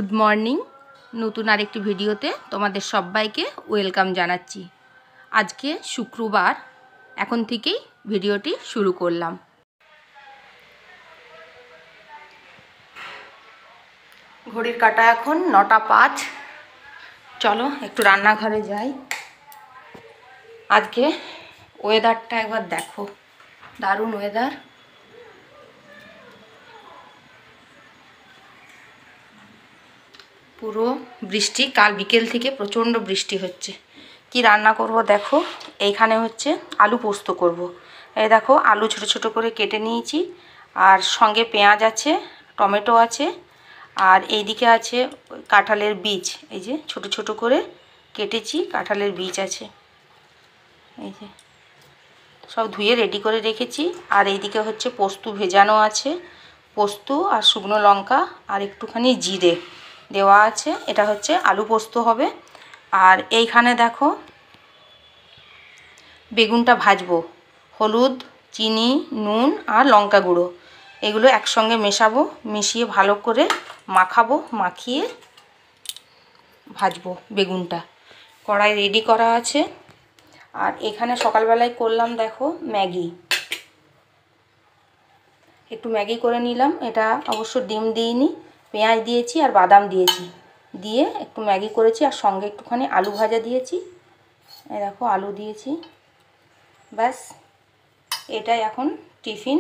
Good morning. নতুন আরেকটি ভিডিওতে তোমাদের সবাইকে ওয়েলকাম জানাচ্ছি। আজকে শুক্রবার, এখন থেকেই ভিডিওটি শুরু করলাম। ঘড়ির কাঁটা এখন 9টা 5। চলো একটু রান্নাঘরে যাই। আজকে ওয়েদারটা একবার দেখো, দারুণ ওয়েদার। পুরো বৃষ্টি, কাল বিকেল থেকে প্রচণ্ড বৃষ্টি হচ্ছে। কি রান্না করব দেখো, এইখানে হচ্ছে আলু পোস্ত করব। এই দেখো আলু ছোট ছোট করে কেটে নিয়েছি, আর সঙ্গে পেঁয়াজ আছে, টমেটো আছে, আর এইদিকে আছে কাঁঠালের বীজ। এই যে ছোট ছোট করে কেটেছি, কাঁঠালের বীজ আছে, এই যে সব ধুয়ে রেডি করে রেখেছি। আর এইদিকে হচ্ছে পোস্ত ভেজানো আছে, পোস্ত আর শুকনো লঙ্কা আর একটুখানি জিরে দেওয়া আছে। এটা হচ্ছে আলু পোস্ত হবে। আর এইখানে দেখো বেগুনটা ভাজবো, হলুদ, চিনি, নুন আর লঙ্কা গুঁড়ো এগুলো একসঙ্গে মেশাবো, মিশিয়ে ভালো করে মাখাবো, মাখিয়ে ভাজবো বেগুনটা। কড়াই রেডি করা আছে। আর এখানে সকালবেলায় করলাম দেখো ম্যাগি, একটু ম্যাগি করে নিলাম। এটা অবশ্য ডিম দিইনি, পেঁয়াজ দিয়েছি আর বাদাম দিয়েছি, দিয়ে একটু ম্যাগি করেছি। আর সঙ্গে একটুখানি আলু ভাজা দিয়েছি, এই দেখো আলু দিয়েছি। ব্যাস, এটাই এখন টিফিন।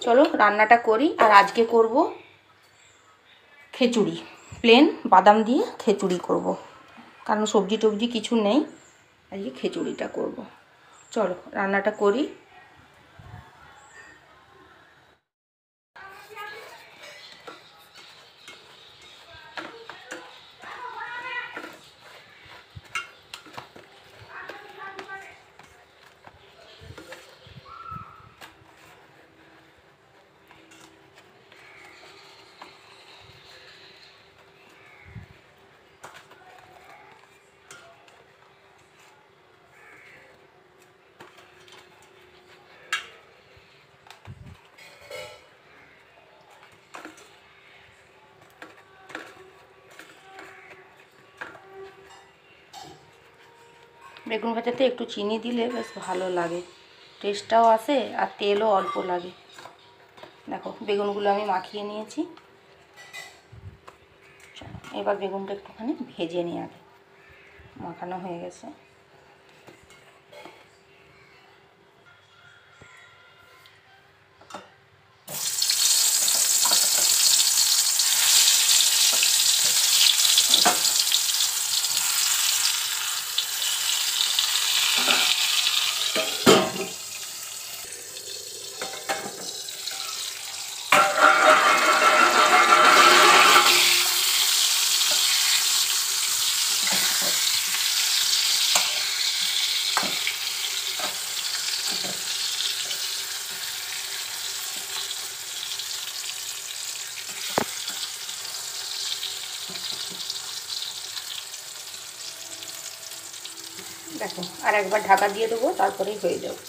চলো রান্নাটা করি। আর আজকে করব খিচুড়ি, প্লেন বাদাম দিয়ে খিচুড়ি করব, কারণ সবজি টবজি কিছু নেই, আজকে খিচুড়িটা করব। চলো রান্নাটা করি। বেগুন ভাজাতে একটু চিনি দিলে বেশ ভালো লাগে, টেস্টটাও আসে আর তেলও অল্প লাগে। দেখো বেগুনগুলো আমি মাখিয়ে নিয়েছি। এবার বেগুনটা একটুখানি ভেজে নিই, আগে মাখানো হয়ে গেছে। দেখো আর একবার ঢাকা দিয়ে দেবো, তারপরেই হয়ে যাবে।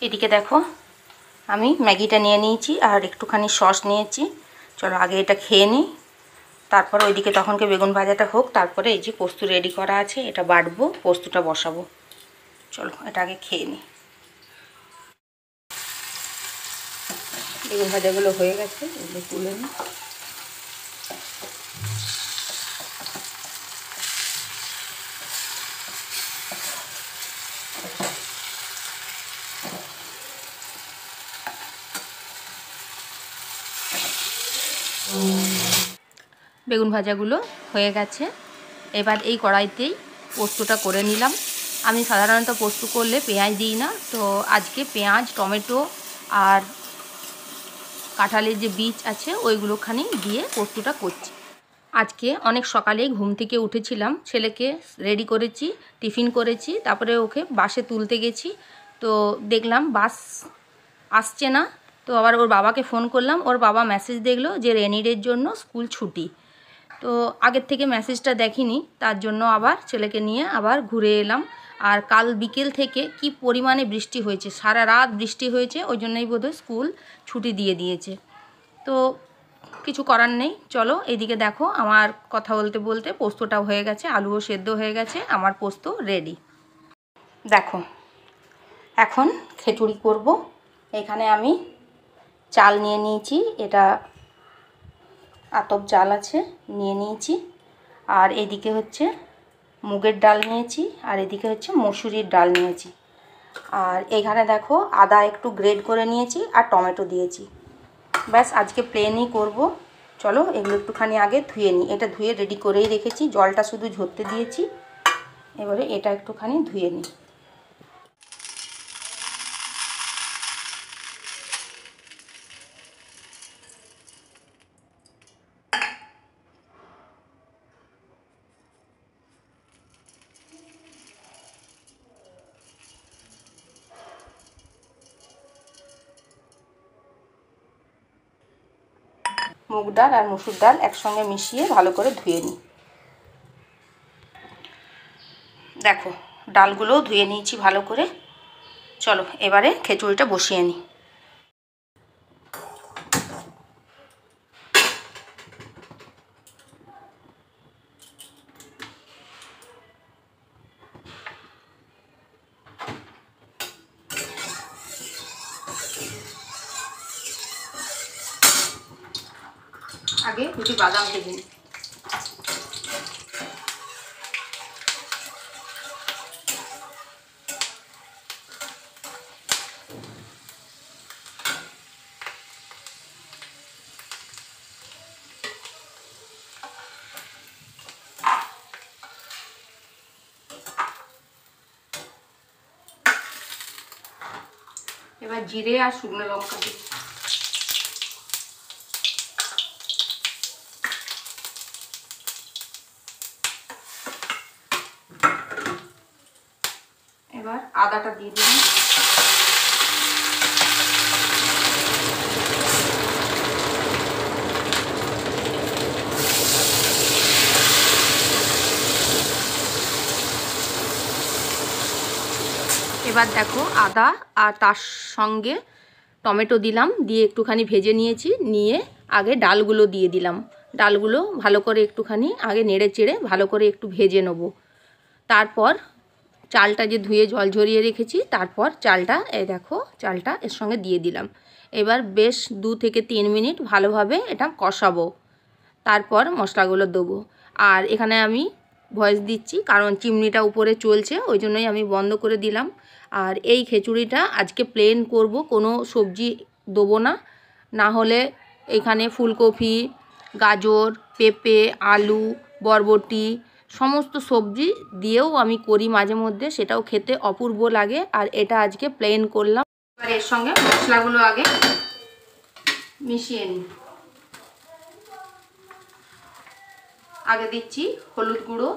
এদিকে দেখো আমি ম্যাগিটা নিয়ে নিয়েছি আর একটুখানি সস নিয়েছি। চলো আগে এটা খেয়ে নিই, তারপর ওইদিকে তখনকে বেগুন ভাজাটা হোক। তারপরে এই যে পোস্ত রেডি করা আছে, এটা বাটবো, পোস্তটা বসাবো। চলো এটা আগে খেয়ে নিই। বেগুন ভাজাগুলো হয়ে গেছে, এগুলো তুলে নিই। বেগুন ভাজাগুলো হয়ে গেছে। এবার এই কড়াইতেই পোস্তটা করে নিলাম। আমি সাধারণত পোস্ত করলে পেঁয়াজ দিই না, তো আজকে পেঁয়াজ, টমেটো আর কাঁঠালের যে বীজ আছে ওইগুলোখানি দিয়ে পোস্তটা করছি। আজকে অনেক সকালেই ঘুম থেকে উঠেছিলাম, ছেলেকে রেডি করেছি, টিফিন করেছি, তারপরে ওকে বাসে তুলতে গেছি। তো দেখলাম বাস আসছে না, তো আবার ওর বাবাকে ফোন করলাম। ওর বাবা মেসেজ দেখলো যে রেনি ডের জন্য স্কুল ছুটি। তো আগের থেকে মেসেজটা দেখিনি, তার জন্য আবার ছেলেকে নিয়ে আবার ঘুরে এলাম। আর কাল বিকেল থেকে কি পরিমাণে বৃষ্টি হয়েছে, সারা রাত বৃষ্টি হয়েছে, ওই জন্যই বোধহয় স্কুল ছুটি দিয়ে দিয়েছে। তো কিছু করার নেই। চলো এদিকে দেখো আমার কথা বলতে বলতে পোস্তটাও হয়ে গেছে, আলুও সেদ্ধ হয়ে গেছে, আমার পোস্ত রেডি। দেখো এখন খিচুড়ি করব। এখানে আমি চাল নিয়ে নিয়েছি, এটা আতপ চাল আছে, নিয়ে নিয়েছি। আর এদিকে হচ্ছে মুগের ডাল নিয়েছি, আর এদিকে হচ্ছে মসুরির ডাল নিয়েছি। আর এখানে দেখো আদা একটু গ্রেড করে নিয়েছি আর টমেটো দিয়েছি। ব্যাস আজকে প্লেনই করব। চলো এগুলো একটুখানি আগে ধুয়ে নিই। এটা ধুয়ে রেডি করেই রেখেছি, জলটা শুধু ঝরতে দিয়েছি। এবারে এটা একটুখানি ধুয়ে নিই। মুগ ডাল আর মসুর ডাল একসঙ্গে মিশিয়ে ভালো করে ধুয়ে নিই। দেখো ডালগুলোও ধুয়ে নিয়েছি ভালো করে। চলো এবারে খিচুড়িটা বসিয়ে নিই। আগে দুটি বাদাম ভেজে নিই। এবার জিরে আর শুকনো লঙ্কা দিই। এবার আদাটা দিয়ে দিলাম। এবার দেখো আদা আর তার সঙ্গে টমেটো দিলাম, দিয়ে একটুখানি ভেজে নিয়েছি। নিয়ে আগে ডালগুলো দিয়ে দিলাম। ডালগুলো ভালো করে একটুখানি আগে নেড়ে চেড়ে ভালো করে একটু ভেজে নেব। তারপর চালটা যে ধুয়ে জল ঝরিয়ে রেখেছি, তারপর চালটা এই দেখো চালটা এর সঙ্গে দিয়ে দিলাম। এবার বেশ 2 থেকে 3 মিনিট ভালোভাবে এটা কষাবো, তারপর মশলাগুলো দেবো। আর এখানে আমি ভয়েস দিচ্ছি কারণ চিমনিটা উপরে চলছে, ওই জন্যই আমি বন্ধ করে দিলাম। আর এই খিচুড়িটা আজকে প্লেন করব, কোনো সবজি দেবো না। না হলে এখানে ফুলকপি, গাজর, পেঁপে, আলু, বরবটি সমস্ত সবজি দিয়েও আমি করি মাঝে মধ্যে, সেটাও খেতে অপূর্ব লাগে। আর এটা আজকে প্লেন করলাম। এবার এর সঙ্গে মশলাগুলো আগে মিশিয়ে নিই। আগে দিচ্ছি হলুদ গুঁড়ো,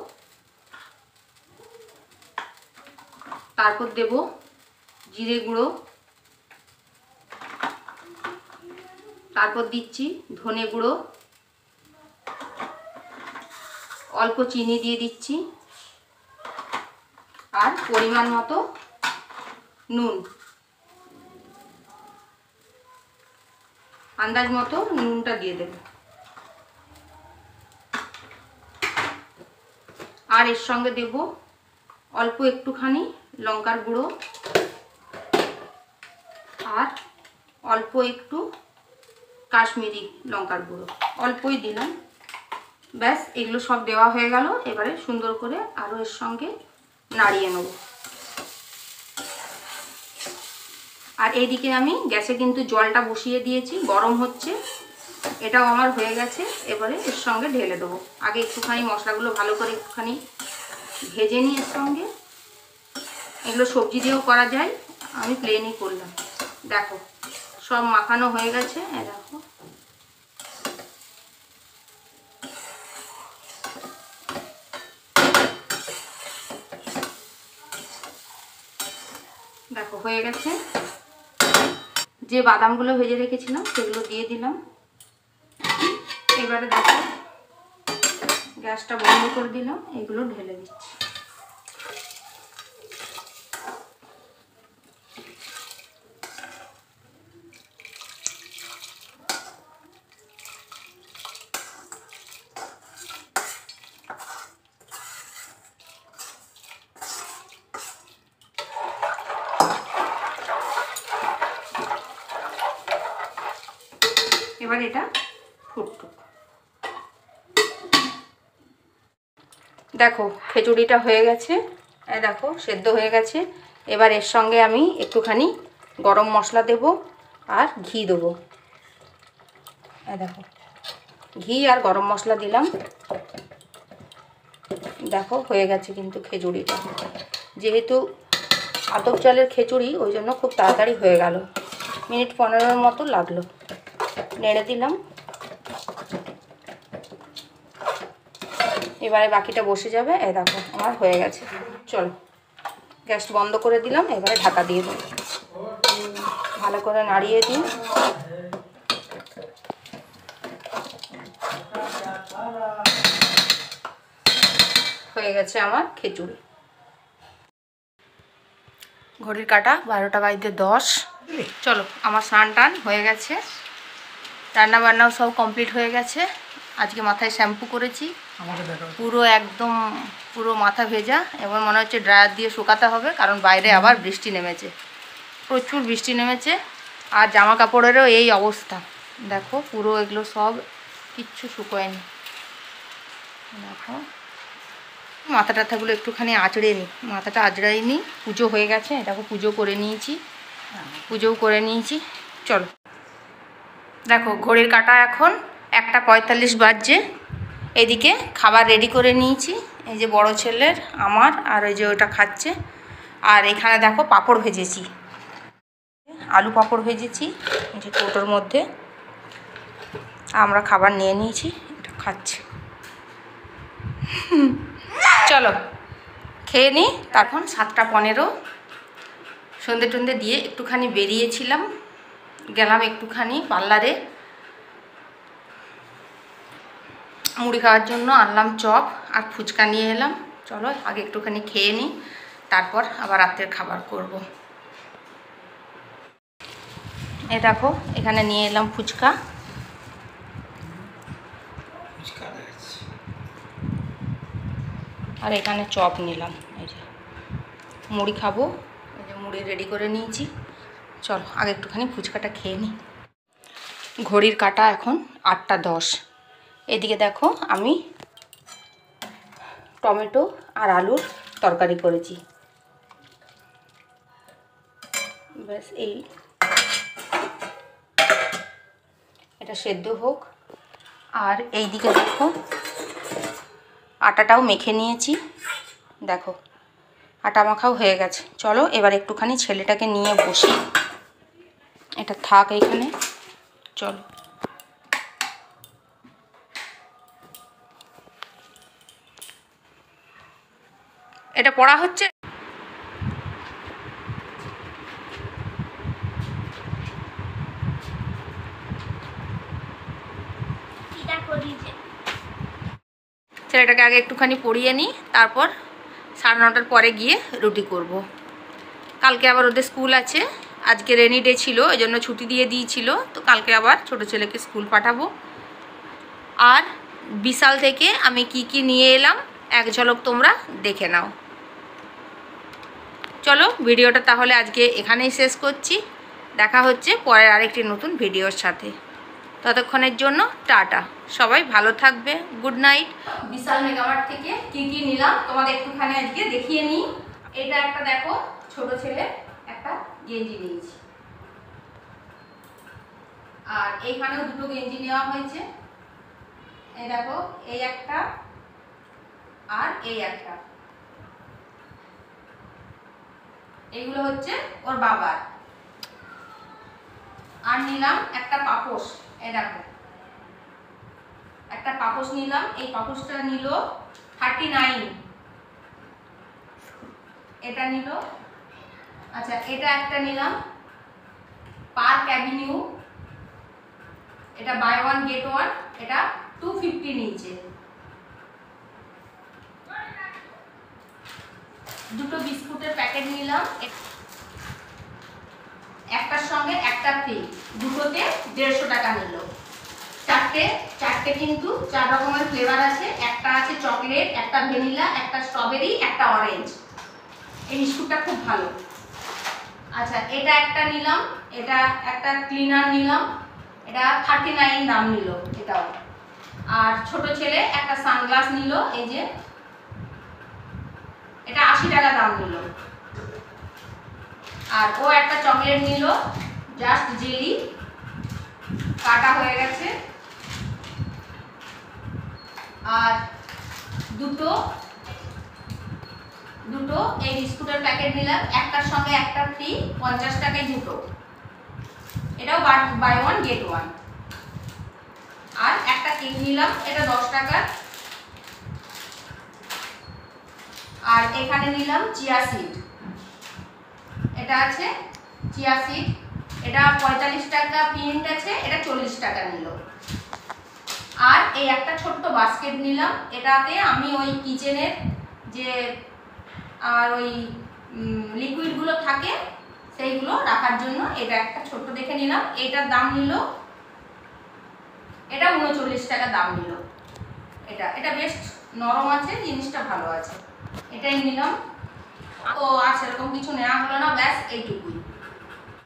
তারপর দেব জিরে গুঁড়ো, তারপর দিচ্ছি ধনে গুঁড়ো, অল্প চিনি দিয়ে দিচ্ছি, আর পরিমাণ মতো নুন, আন্দাজ মতো নুনটা দিয়ে দেব। আর এর সঙ্গে দেব অল্প একটুখানি লঙ্কার গুঁড়ো আর অল্প একটু কাশ্মীরি লঙ্কার গুঁড়ো, অল্পই দিলাম। ব্যাস এগুলো সব দেওয়া হয়ে গেল। এবারে সুন্দর করে আরও এর সঙ্গে নাড়িয়ে নেব। আর এইদিকে আমি গ্যাসে কিন্তু জলটা বসিয়ে দিয়েছি, গরম হচ্ছে। এটাও আমার হয়ে গেছে। এবারে এর সঙ্গে ঢেলে দেবো। আগে একটুখানি মশলাগুলো ভালো করে একটুখানি ভেজে নিই এর সঙ্গে। এগুলো সবজি দিয়েও করা যায়, আমি প্লেনই করলাম। দেখো সব মাখানো হয়ে গেছে। দেখো দেখো হয়ে গেছে। যে বাদামগুলো ভেজে রেখেছিলাম সেগুলো দিয়ে দিলাম। এবারে দেখো গ্যাসটা বন্ধ করে দিলাম, এগুলো ঢেলে দিচ্ছি। এবার এটা ফুটুক। দেখো খিচুড়িটা হয়ে গেছে, এই দেখো সেদ্ধ হয়ে গেছে। এবার এর সঙ্গে আমি একটুখানি গরম মশলা দেব আর ঘি দেবো। এই দেখো ঘি আর গরম মশলা দিলাম। দেখো হয়ে গেছে কিন্তু খিচুড়িটা, যেহেতু আতপ চালের খিচুড়ি ওই জন্য খুব তাড়াতাড়ি হয়ে গেল, মিনিট 15 মতো লাগলো। নেড়ে দিলাম। এবারে বাকিটা বসে যাবে। এই দেখো আমার হয়ে গেছে। চলো গ্যাস বন্ধ করে দিলাম, এবারে ঢাকা দিয়ে দেবো। ভালো করে নাড়িয়ে দিই। হয়ে গেছে আমার খিচুড়ি। ঘড়ির কাঁটা 12টা বাজতে 10। চলো আমার স্নান টান হয়ে গেছে, রান্না বান্নাও সব কমপ্লিট হয়ে গেছে। আজকে মাথায় শ্যাম্পু করেছি, পুরো একদম পুরো মাথা ভেজা। এবার মনে হচ্ছে ড্রায়ার দিয়ে শুকাতে হবে, কারণ বাইরে আবার বৃষ্টি নেমেছে, প্রচুর বৃষ্টি নেমেছে। আর জামা কাপড়েরও এই অবস্থা, দেখো পুরো এগুলো সব কিচ্ছু শুকোয়নি। দেখো মাথা টাথাগুলো একটুখানি আঁচড়ে নিই, মাথাটা আঁচড়াইনি। পুজো হয়ে গেছে, দেখো পুজো করে নিয়েছি, পুজোও করে নিয়েছি। চলো দেখো ঘড়ির কাঁটা এখন 1:45 বাজছে। এদিকে খাবার রেডি করে নিয়েছি, এই যে বড় ছেলের, আমার, আর ওই যে ওটা খাচ্ছে। আর এখানে দেখো পাঁপড় ভেজেছি, আলু পাঁপড় ভেজেছি এই যে কৌটোর মধ্যে। আমরা খাবার নিয়ে নিয়েছি, এটা খাচ্ছি। চলো খেয়ে নিই। তখন 7:15, সন্ধে টন্ধে দিয়ে একটুখানি বেরিয়েছিলাম, গেলাম একটুখানি পার্লারে মুড়ি খাওয়ার জন্য। আনলাম চপ আর ফুচকা নিয়ে এলাম। চলো আগে একটুখানি খেয়ে নিই, তারপর আবার রাত্রের খাবার করব। এই দেখো এখানে নিয়ে এলাম ফুচকা, আর এখানে চপ নিলাম। এই যে মুড়ি খাবো, এই যে মুড়ি রেডি করে নিয়েছি। চলো আগে একটুখানি ফুচকাটা খেয়ে নিই। ঘড়ির কাঁটা এখন 8:10। এদিকে দেখো আমি টমেটো আর আলুর তরকারি করেছি। ব্যাস এই এটা সেদ্ধ হোক। আর এই দিকে দেখো আটাটাও মেখে নিয়েছি, দেখো আটা মাখাও হয়ে গেছে। চলো এবার একটুখানি ছেলেটাকে নিয়ে বসি, এটা থাক এইখানে। চলো এটা পড়া হচ্ছে। ছেলেটাকে আগে একটুখানি পড়িয়ে নিই, তারপর 9:30 পরে গিয়ে রুটি করব। কালকে আবার ওদের স্কুল আছে, আজকে রেনি ডে ছিল, এই জন্য ছুটি দিয়ে দিয়েছিল। তো কালকে আবার ছোটো ছেলেকে স্কুল পাঠাবো। আর বিশাল থেকে আমি কি কি নিয়ে এলাম এক ঝলক তোমরা দেখে নাও। চলো ভিডিওটা তাহলে আজকে এখানেই শেষ করছি, দেখা হচ্ছে পরের আরেকটি নতুন ভিডিওর সাথে। ততক্ষণের জন্য টাটা, সবাই ভালো থাকবে, গুড নাইট। বিশাল মেগামার্ট থেকে কি কি নিলাম তোমাদের একটুখানি আজকে দেখিয়ে নিই। এটা একটা দেখো ছোট ছেলে একটা গেঞ্জি নিয়েছি, আর এইখানেও দুটো গেঞ্জি নেওয়া হয়েছে। এই দেখো এই একটা আর এই একটা, এইগুলো হচ্ছে ওর বাবার। আর নিলাম একটা পাপোশ, এই দেখো একটা পাপোশ নিলাম। এই পাপোশটা নিল 39, এটা নিল। আচ্ছা এটা একটা নিলাম পার্ক অ্যাভিনিউ, এটা বাই ওয়ান গেট ওয়ান, এটা 250 নিচে। দুটো বিস্কুটের প্যাকেট নিলাম, একটার সঙ্গে একটা ফ্রি, দুটোতে 150 টাকা নিল। চারটে কিন্তু 4 রকমের ফ্লেভার আছে, একটা আছে চকলেট, একটা ভ্যানিলা, একটা স্ট্রবেরি, একটা অরেঞ্জ। এই বিস্কুটটা খুব ভালো। আচ্ছা এটা একটা নিলাম, এটা একটা ক্লিনার নিলাম, এটা 39 দাম নিল এটাও। আর ছোট ছেলে একটা সানগ্লাস নিল, এই যে এটা 80 টাকা দাম নিল। আর ও একটা চকলেট নিল, জাস্ট জেলি, কাটা হয়ে গেছে। আর দুটো এই বিস্কুটের প্যাকেট নিলাম, একটার সঙ্গে একটা ফ্রি, 50 টাকায় দুটো। এটাও বাই ওয়ান গেট ওয়ান। আর একটা কেক নিলাম, এটা 10 টাকা। আর এখানে নিলাম চিয়া সিড, এটা আছে চিয়া সিড, এটা 45 টাকা প্রিন্ট আছে, এটা 40 টাকা নিল। আর এই একটা ছোট্ট বাস্কেট নিলাম, এটাতে আমি ওই কিচেনের যে আর ওই লিকুইডগুলো থাকে সেইগুলো রাখার জন্য এটা একটা ছোট্ট দেখে নিলাম। এটার দাম নিল, এটা 39 টাকা দাম নিল। এটা বেশ নরম আছে, জিনিসটা ভালো আছে, এটাই নিলাম। তো আর সেরকম কিছু নেওয়া হলো না, ব্যাস এইটুকুই।